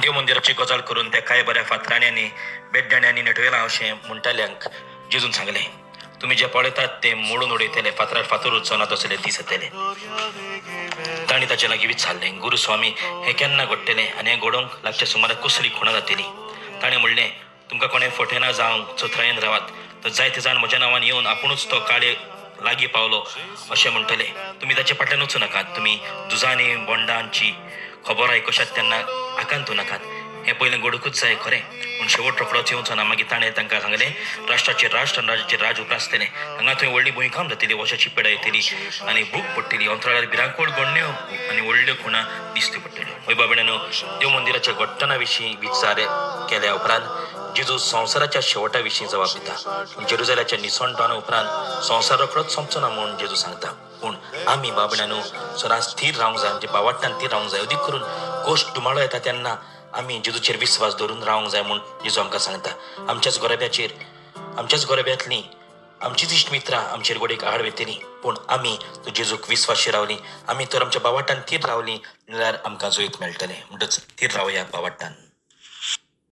देव मंदिराची गजाल करून त्या काय बऱ्या फातराण्यांनी बेड्ड्यांनी नटवेला अशें म्हणटाल्यांक जेजून सांगलें, तुम्ही जे पळयतात ते मोडून उडयतले, फातरार फातर उत्सवनात असले दीस येतले. तांणी ताचे लागीं विचारलें, गुरुस्वामी हें केन्ना घडटलें आनी हें घडोवंक लागच्या सुमाराक कसली खुणां जातली. ताणें म्हणलें, तुमकां कोणें फटयना जावंक चोत्रायेन रावात, तर जायते जाण म्हज्या नांवान येवन आपुणूच तो काळे लागीं पावलो अशें म्हणटले. तुमी ताचे फाटल्यान वचूं नाकात. तुमी झुजांनी बोंडांची खबर आयकशात तेन्ना आकांतू नाकात. हें पयलें घडूंकूच जाय खरें, पूण शेवट रोखडोच येवचो ना. मागीर ताणें तांकां सांगलें, राष्ट्राचेर राष्ट्र आनी राजाचेर राज उप्रासतलें. हांगा थंय व्हडली भुंयकांप जातली, वशाची पिडा येतली आनी भूक पडटली. अंतराळार भिरांकूळ गण्यो आनी व्हडल्यो खुणां दिश्टी पडटल्यो. वय बाबड्यानो, देव मंदिराच्या घडटना विशीं विचार केल्या उपरांत जेजू संवसाराच्या शेवटा विशीं जबाब दिता. जेरुजाल्याच्या निसणटावना उपरांत संवसार रोखडोच सोंपचो ना म्हूण जेजू सांगता. पूण आमी बाबड्यानो सदांच स्थिर रावंक जाय, म्हणजे बावाटान स्थिर रावंक जाय. अदीक करून गोश्ट दुमाळो येता तेन्ना आमी जेजूचेर विस्वास दवरून रावंक जाय म्हूण जेजू आमकां सांगता. आमच्याच गोरब्यांतलीं आमचीच इश्ट मित्रां आमचेर गोडेक आड वेतलीं, पूण आमी तो जेजूक विस्वाशी रावलीं, आमी तर आमच्या बावाटान थीर रावलीं जाल्यार आमकां जैत मेळटलें. म्हणटच थीर रावया बावाटान.